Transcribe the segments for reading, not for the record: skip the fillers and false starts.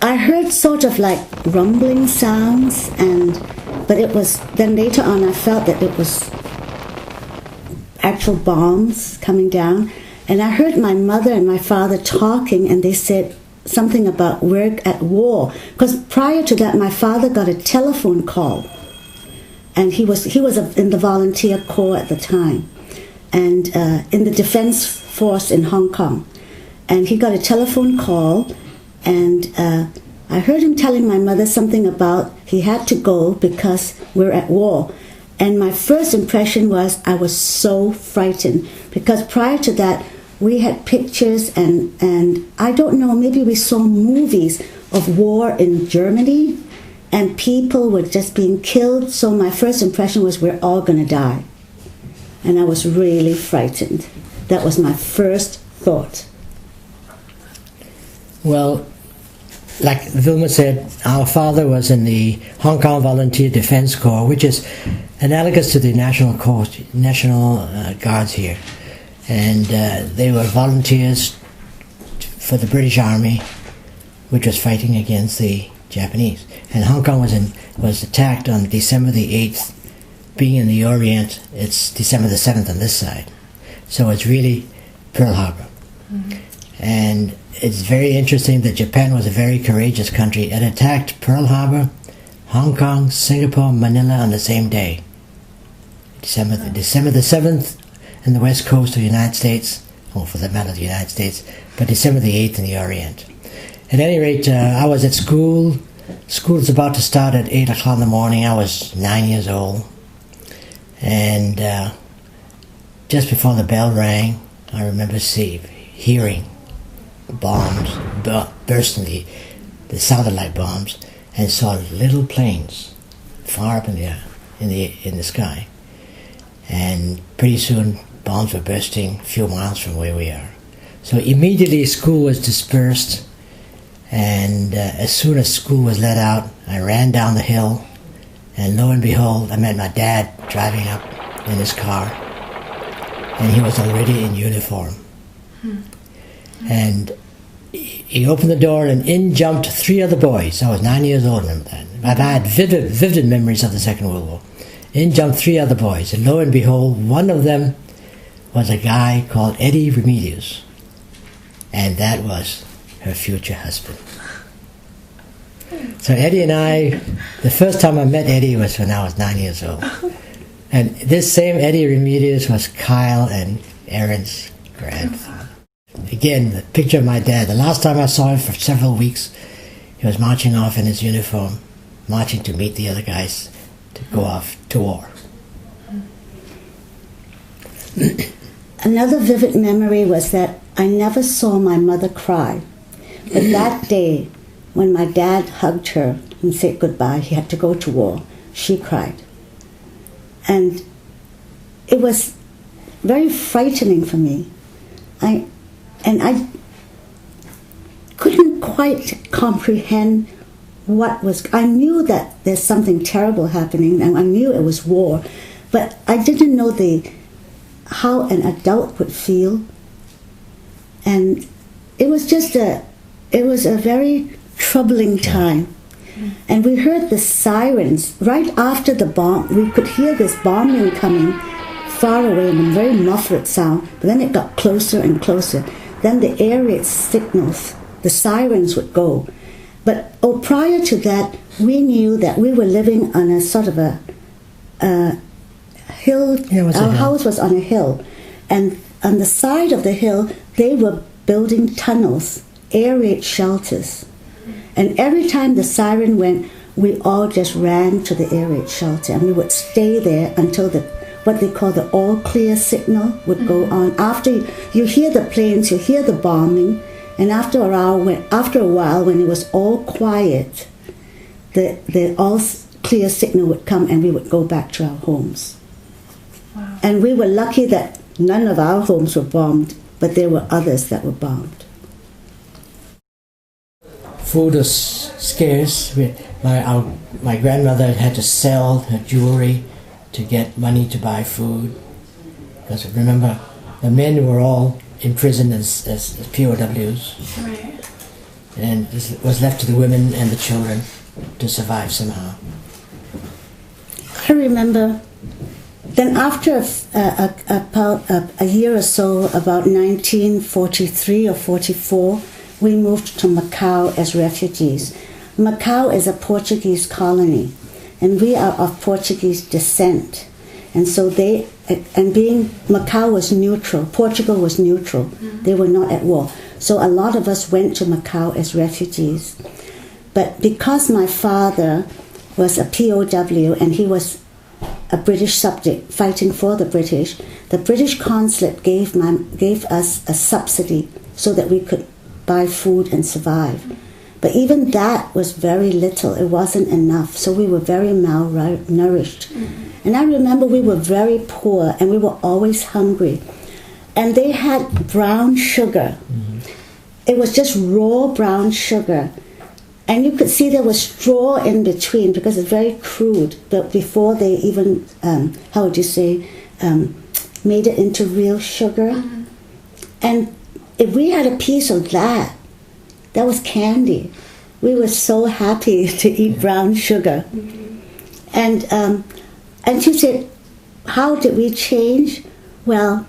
I heard sort of like rumbling sounds, but it was, then later on I felt that it was actual bombs coming down. And I heard my mother and my father talking, and they said something about we're at war. Because prior to that, my father got a telephone call, and he was in the volunteer corps at the time, and in the defense force in Hong Kong. And he got a telephone call, and I heard him telling my mother something about he had to go because we're at war. And my first impression was I was so frightened, because prior to that, we had pictures and I don't know, maybe we saw movies of war in Germany, and people were just being killed. So my first impression was we're all going to die. And I was really frightened. That was my first thought. Well, like Vilma said, our father was in the Hong Kong Volunteer Defense Corps, which is analogous to the National Guards here. And they were volunteers for the British Army, which was fighting against the Japanese. And Hong Kong was attacked on December the 8th. Being in the Orient, it's December the 7th on this side. So it's really Pearl Harbor. Mm-hmm. And it's very interesting that Japan was a very courageous country. It attacked Pearl Harbor, Hong Kong, Singapore, Manila on the same day. December the 7th in the west coast of the United States, or for that matter the United States, but December the 8th in the Orient. At any rate, I was at school. School was about to start at 8 o'clock in the morning. I was 9 years old. And just before the bell rang, I remember hearing bombs bursting, the sounded like bombs, and saw little planes far up in the sky. And pretty soon bombs were bursting a few miles from where we are. So immediately school was dispersed, and as soon as school was let out, I ran down the hill, and lo and behold, I met my dad driving up in his car, and he was already in uniform. And he opened the door, and in jumped 3 other boys. I was 9 years old, remember that. But I had vivid memories of the Second World War. In jumped 3 other boys, and lo and behold, one of them was a guy called Eddie Remedios, and that was her future husband. So Eddie and I, the first time I met Eddie was when I was 9 years old. And this same Eddie Remedios was Kyle and Erin's grandfather. Again, the picture of my dad. The last time I saw him for several weeks, he was marching off in his uniform, marching to meet the other guys to go off to war. Another vivid memory was that I never saw my mother cry. But that day, when my dad hugged her and said goodbye, he had to go to war, she cried. And it was very frightening for me. I couldn't quite comprehend what was... I knew that there's something terrible happening, and I knew it was war, but I didn't know how an adult would feel. And it was a very troubling time. And we heard the sirens right after the bomb. We could hear this bombing coming far away in a very muffled sound, but then it got closer and closer. Then the air raid signals, the sirens would go. But prior to that, we knew that we were living on a sort of a hill. Our house was on a hill. And on the side of the hill, they were building tunnels, air raid shelters. And every time the siren went, we all just ran to the air raid shelter, and we would stay there until what they call the all clear signal would go on. After you hear the planes, you hear the bombing, and after a while, when it was all quiet, the all clear signal would come, and we would go back to our homes. Wow. And we were lucky that none of our homes were bombed, but there were others that were bombed. Food was scarce. My grandmother had to sell her jewelry to get money to buy food. Because remember, the men were all imprisoned as POWs. Right. and this was left to the women and the children to survive somehow. I remember then after a year or so, about 1943 or 44, we moved to Macau as refugees. Macau is a Portuguese colony, and we are of Portuguese descent. And so Macau was neutral, Portugal was neutral. Mm-hmm. They were not at war. So a lot of us went to Macau as refugees. But because my father was a POW and he was a British subject fighting for the British consulate gave us a subsidy so that we could buy food and survive. But even that was very little. It wasn't enough. So we were very malnourished. Mm-hmm. And I remember we were very poor and we were always hungry. And they had brown sugar. Mm-hmm. It was just raw brown sugar. And you could see there was straw in between because it's very crude. But before they even, made it into real sugar. Mm-hmm. And if we had a piece of that was candy. We were so happy to eat brown sugar. Mm-hmm. And she said, how did we change? Well,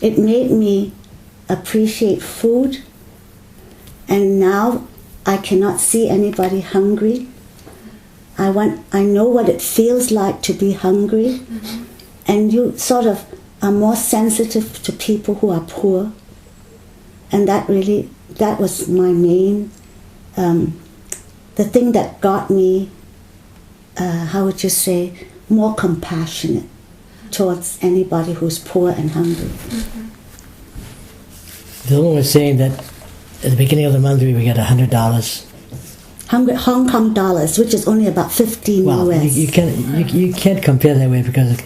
it made me appreciate food. And now I cannot see anybody hungry. I know what it feels like to be hungry. Mm-hmm. And you sort of are more sensitive to people who are poor. And that was my main, the thing that got me, more compassionate towards anybody who's poor and hungry. Mm-hmm. Vilma was saying that at the beginning of the month we would get $100. Hong Kong dollars, which is only about 15 US. You can't compare that way because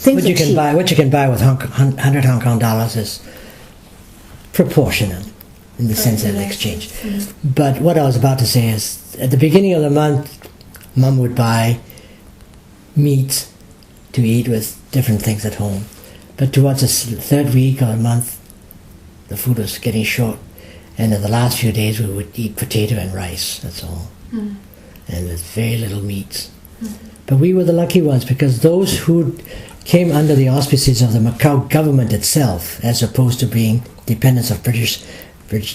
what you can buy with 100 Hong Kong dollars is proportional in the sense of exchange. Mm-hmm. But what I was about to say is, at the beginning of the month, Mum would buy meat to eat with different things at home. But towards the third week of the month, the food was getting short. And in the last few days, we would eat potato and rice, that's all. Mm. And with very little meat. Mm. But we were the lucky ones because those who came under the auspices of the Macau government itself, as opposed to being dependents of dependents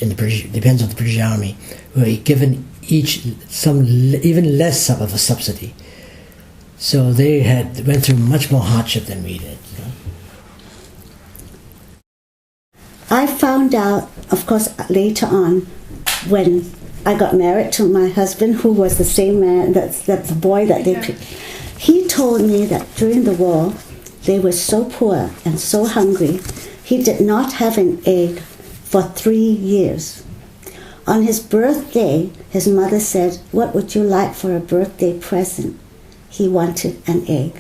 of the British Army, were given each even less of a subsidy. So they went through much more hardship than we did. You know? I found out, of course, later on, when I got married to my husband, who was the same man, that's the boy that they picked. He told me that during the war, they were so poor and so hungry, he did not have an egg for 3 years. On his birthday, his mother said, "What would you like for a birthday present?" He wanted an egg.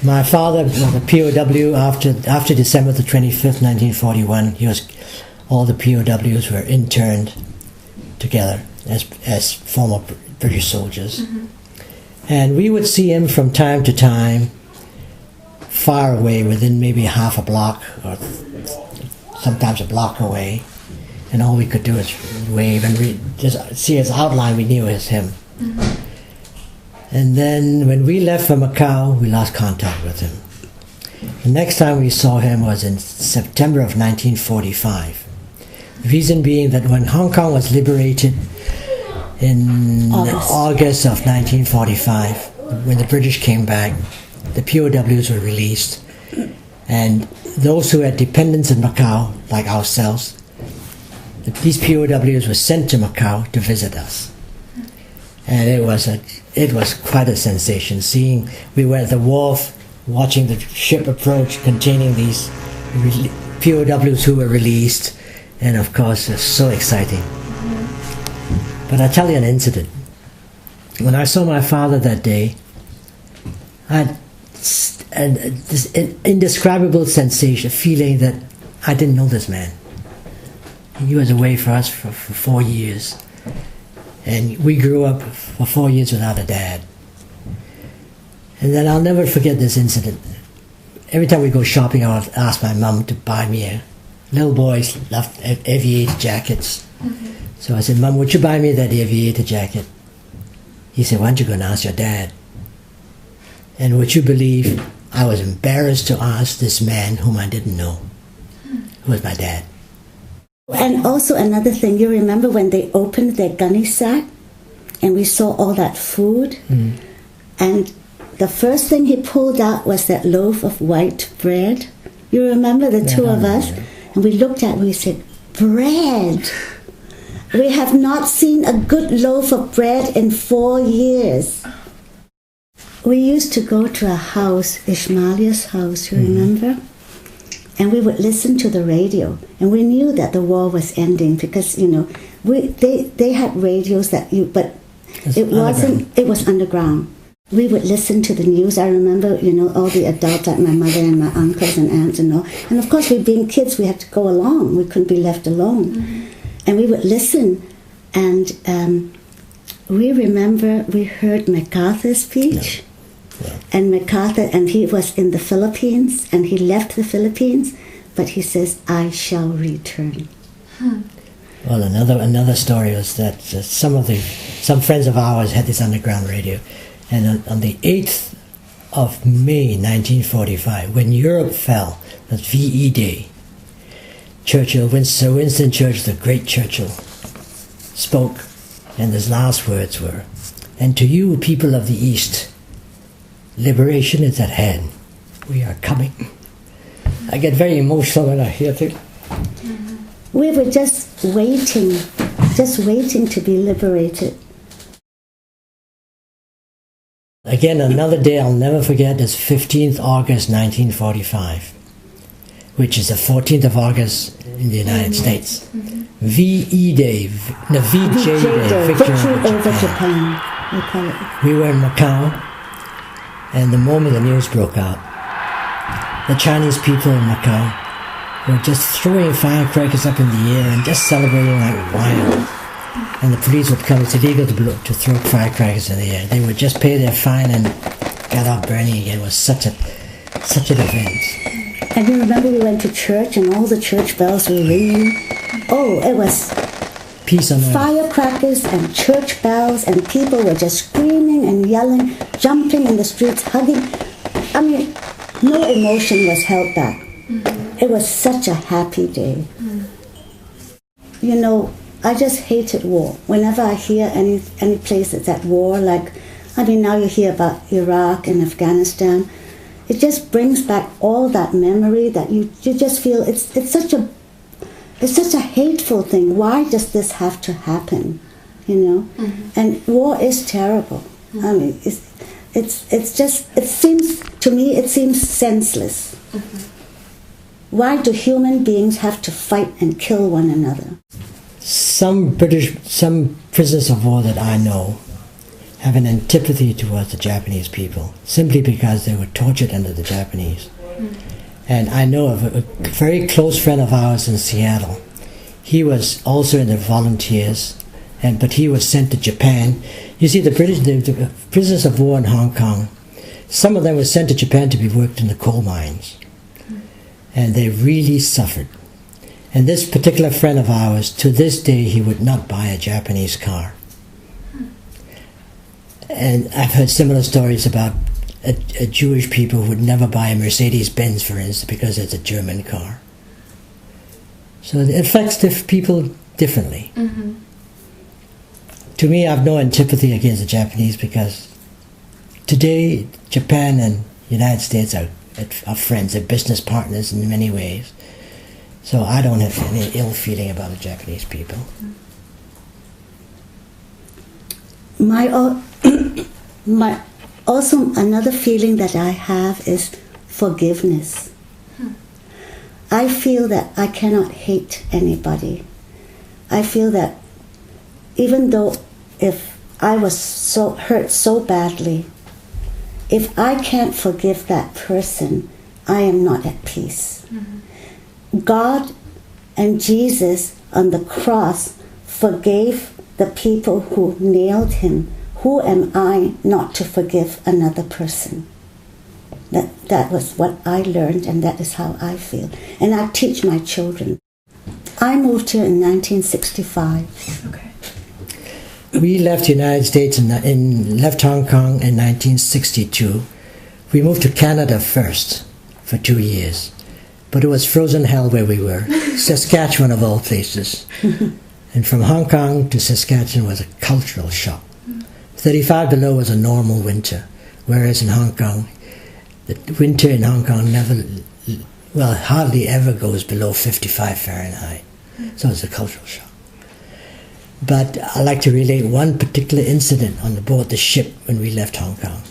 My father was a POW after December the 25th, 1941. All the POWs were interned together as former British soldiers. Mm-hmm. And we would see him from time to time, far away, within maybe half a block or sometimes a block away. And all we could do is wave and just see his outline. We knew it was him. Mm-hmm. And then when we left for Macau, we lost contact with him. The next time we saw him was in September of 1945. The reason being that when Hong Kong was liberated in August of 1945, when the British came back, the POWs were released. And those who had dependents in Macau, like ourselves, these POWs were sent to Macau to visit us. And it was quite a sensation seeing, we were at the wharf watching the ship approach containing these POWs who were released, and of course it's so exciting. Mm-hmm. But I'll tell you an incident. When I saw my father that day, I had this indescribable sensation, feeling that I didn't know this man. He was away for us for 4 years. And we grew up for 4 years without a dad. And then I'll never forget this incident. Every time we go shopping, I'll ask my mum to buy me little boys loved aviator jackets. So I said, Mom, would you buy me that aviator jacket? He said, why don't you go and ask your dad? And would you believe I was embarrassed to ask this man whom I didn't know, who was my dad. And also another thing, you remember when they opened their gunny sack and we saw all that food? And the first thing he pulled out was that loaf of white bread. You remember the two of us? And we looked at it and we said, bread! We have not seen a good loaf of bread in 4 years. We used to go to a house, Ishmaelia's house, you remember? And we would listen to the radio. And we knew that the war was ending because, you know, they had radios but it was underground. We would listen to the news. I remember, you know, all the adults, like my mother and my uncles and aunts and all. And of course, we being kids, we had to go along. We couldn't be left alone. And we would listen. And we remember we heard MacArthur's speech. And MacArthur, and he was in the Philippines, and he left the Philippines, but he says, I shall return. Well, another story was that some friends of ours had this underground radio, and on the 8th of May 1945, when Europe fell, it was VE Day, Sir Winston Churchill, the great Churchill, spoke, and his last words were, and to you, people of the East, liberation is at hand. We are coming. I get very emotional when I hear things. We were just waiting to be liberated. Again, another day I'll never forget is 15th August 1945, which is the 14th of August in the United States. VE Day, VJ Day, Victory over Japan. We were in Macau. And the moment the news broke out, the Chinese people in Macau were just throwing firecrackers up in the air and just celebrating like wild. And the police would come. It's illegal to throw firecrackers in the air. They would just pay their fine and get out burning again. It was such an event. And you remember we went to church and all the church bells were ringing. Oh, it was peace on earth. Firecrackers and church bells, and people were just screaming and yelling, jumping in the streets, hugging. I mean, no emotion was held back. It was such a happy day. You know, I just hated war. Whenever I hear any place that's at war, like, I mean, now you hear about Iraq and Afghanistan, it just brings back all that memory that you just feel it's such a hateful thing. Why does this have to happen? You know? And war is terrible. I mean, it seems senseless. Why do human beings have to fight and kill one another? Some prisoners of war that I know have an antipathy towards the Japanese people, simply because they were tortured under the Japanese. And I know of a very close friend of ours in Seattle. He was also in the volunteers, but he was sent to Japan. You see, the prisoners of war in Hong Kong, some of them were sent to Japan to be worked in the coal mines. And they really suffered. And this particular friend of ours, to this day, he would not buy a Japanese car. And I've heard similar stories about a Jewish people who would never buy a Mercedes-Benz, for instance, because it's a German car. So it affects people differently. To me, I have no antipathy against the Japanese because today, Japan and the United States are friends, they're business partners in many ways. So I don't have any ill feeling about the Japanese people. Also, another feeling that I have is forgiveness. I feel that I cannot hate anybody. I feel that even though if I was hurt so badly, if I can't forgive that person, I am not at peace. God and Jesus on the cross forgave the people who nailed him. Who am I not to forgive another person? That was what I learned, and that is how I feel. And I teach my children. I moved here in 1965. Okay. We left the United States left Hong Kong in 1962. We moved to Canada first for 2 years. But it was frozen hell where we were. Saskatchewan of all places. And from Hong Kong to Saskatchewan was a cultural shock. 35 below was a normal winter, whereas in Hong Kong, the winter in Hong Kong hardly ever goes below 55 Fahrenheit. So it's a cultural shock. But I'd like to relate one particular incident on board the ship when we left Hong Kong.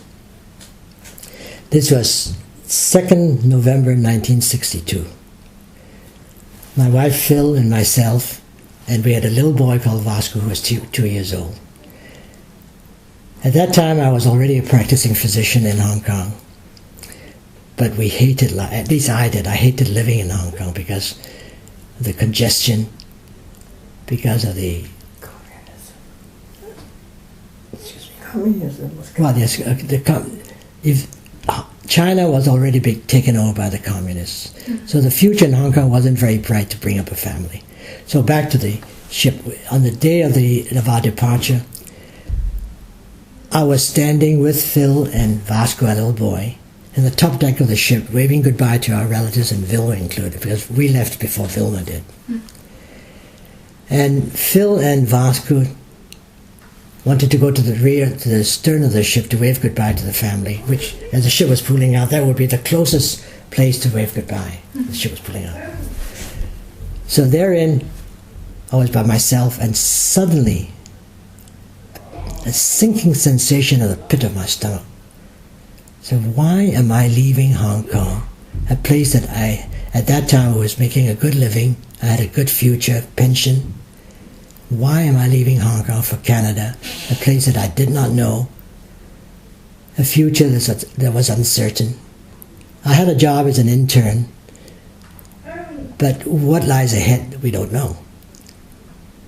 This was 2nd November 1962. My wife Phil and myself, and we had a little boy called Vasco who was 2 years old. At that time I was already a practicing physician in Hong Kong. But we hated, at least I did, I hated living in Hong Kong because of the congestion, because of the communism. Well, yes, if China was already taken over by the communists, so the future in Hong Kong wasn't very bright to bring up a family. So back to the ship. On the day of our departure, I was standing with Phil and Vasco, a little boy, in the top deck of the ship, waving goodbye to our relatives, and Vilma included, because we left before Vilma did. And Phil and Vasco wanted to go to the stern of the ship to wave goodbye to the family, which, as the ship was pulling out, that would be the closest place to wave goodbye. The ship was pulling out. So therein, I was by myself, and suddenly, a sinking sensation of the pit of my stomach. So why am I leaving Hong Kong, a place that at that time, was making a good living, I had a good future, pension. Why am I leaving Hong Kong for Canada, a place that I did not know, a future that was uncertain? I had a job as an intern, but what lies ahead, we don't know.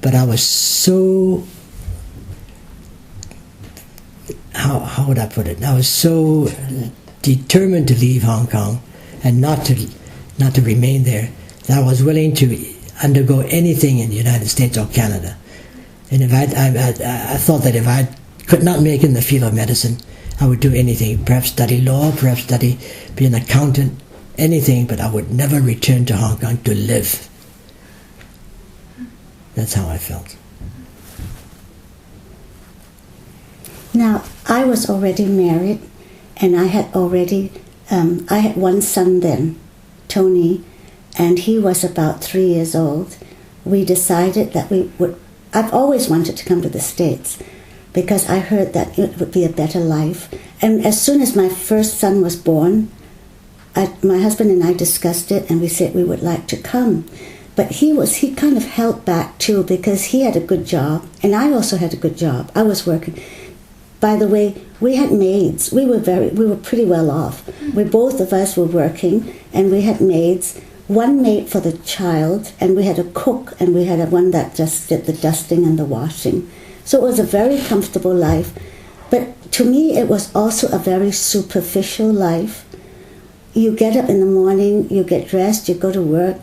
But I was so, how would I put it? I was so determined to leave Hong Kong and not to remain there, that I was willing to undergo anything in the United States or Canada. And if I thought that if I could not make it in the field of medicine, I would do anything, perhaps study law, perhaps be an accountant, anything, but I would never return to Hong Kong to live. That's how I felt. Now, I was already married, and I had I had one son then, Tony, and he was about 3 years old. We decided that I've always wanted to come to the States because I heard that it would be a better life. And as soon as my first son was born, my husband and I discussed it, and we said we would like to come. But he kind of held back too, because he had a good job, and I also had a good job. I was working. By the way, we had maids. We were pretty well off. Both of us were working, and we had maids. One maid for the child, and we had a cook, and we had one that just did the dusting and the washing. So it was a very comfortable life. But to me, it was also a very superficial life. You get up in the morning, you get dressed, you go to work.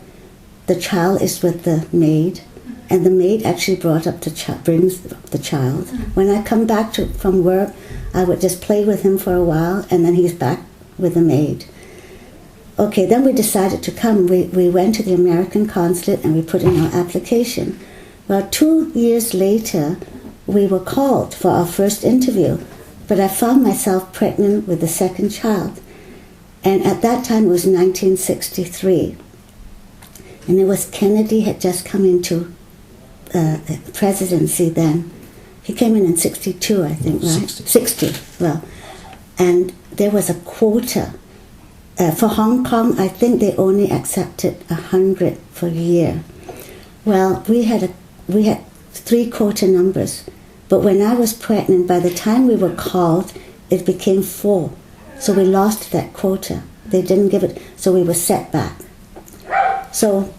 The child is with the maid, and the maid actually brings the child. When I come back from work, I would just play with him for a while, and then he's back with the maid. Okay, then we decided to come. We went to the American consulate and we put in our application. Well, 2 years later, we were called for our first interview, but I found myself pregnant with the second child. And at that time, it was 1963. And it was Kennedy had just come into presidency then. He came in 62, I think, right? 60. Well, and there was a quota. For Hong Kong, I think they only accepted 100 for a year. Well, we had 3 quota numbers, but when I was pregnant, by the time we were called, it became 4. So we lost that quota. They didn't give it, so we were set back. So